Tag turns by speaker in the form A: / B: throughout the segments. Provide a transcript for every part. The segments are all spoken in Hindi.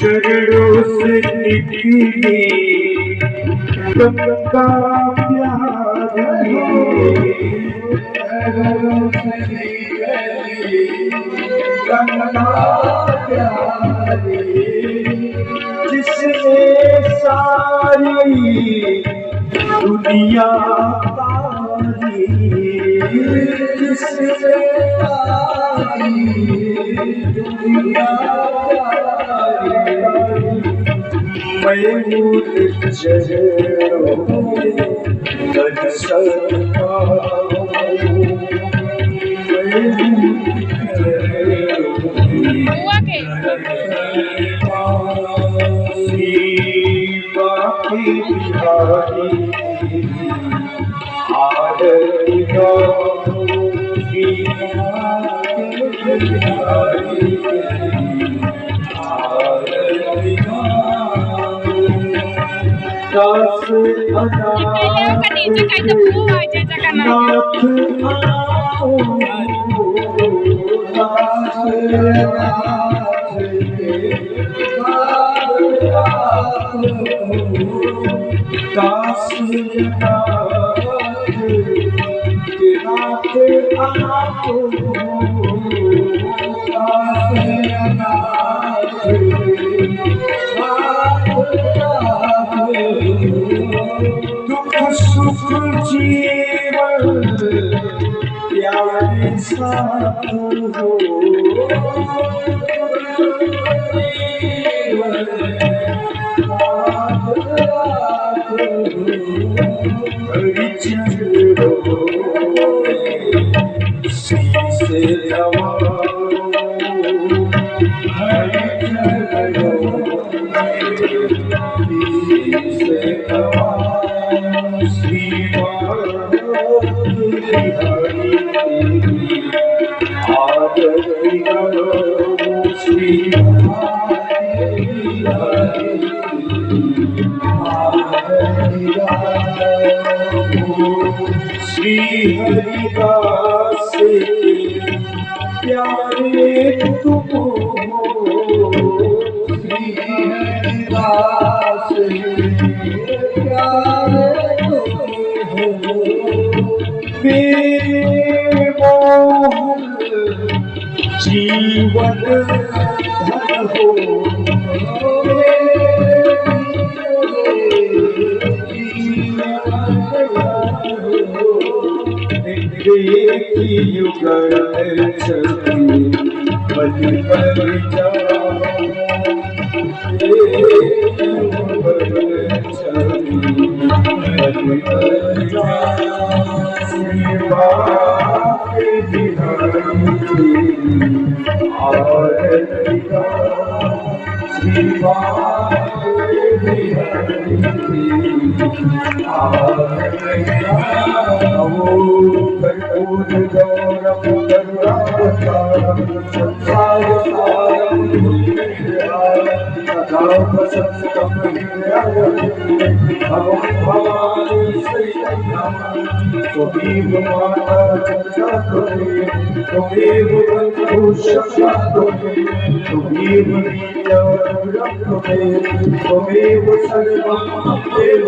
A: चरणों से निकली गंगा प्यारी, चरणों से निकली गंगा प्यारी, जिसने सारी दुनिया तारी, जिसने सारी दुनिया मैं चरणों में दर्शन पाऊं, बाकी बिहारी आरती दास दुख सुख जीवन प्यारे साथ हो, शीशे नवाओ, श्री हरिदास प्यारे तुम हो, श्री हरिदास प्यारे तुम हो, मेरे मोहन जीवन धन हो, देखी युगल छवि बलि पर जाओ, युगल छवि बलि पर जाओ, सेवा के बिहारी आरती गाओ, सेवा के बिहारी आरती गाओ। कर्पूर गौरव करुणावतारम संसारसारम भुजगेन्द्रहारम भवं भवानी त्वमेव माता पिता त्वमेव बन्धुः सखा त्वमेव वीर्या त्वमेव सर्वं देव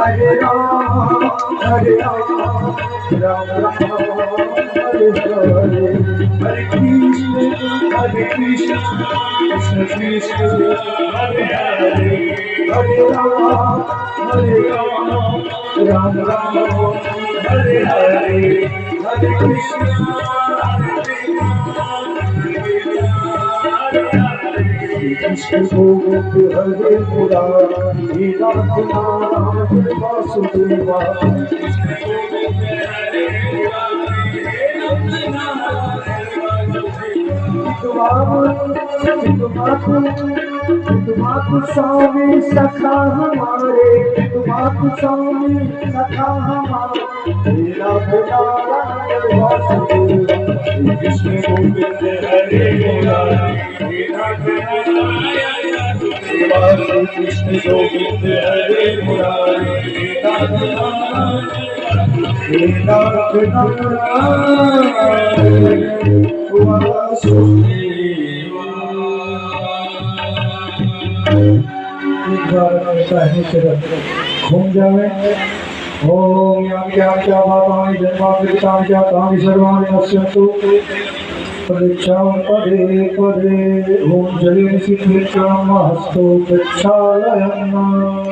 A: हरे राम राम राम हरे हरे, हरे कृष्ण कृष्ण कृष्ण हरे हरे, हरे राम राम राम हरे हरे, हरे कृष्ण कृष्ण गोविंद हरे मुरारी नाथ नारायण वासुदेवा तुम्हारे स्वामी सखा हमारे तुम्हारे स्वामी सखा हमारे तेरा नारायण वासुदेवा कृष्ण गोविंद हरे मुरारी कृष्ण गोविंद हरे मुरारी नाथ नारायण घूम जावे ओम यम क्या क्या बातानि जन्माकृतानि क्या तानि सर्वाणि नश्यन्तु परीक्षां पदे पदे ओम जले सिद्धिर्चामस्तु प्रक्षालयन्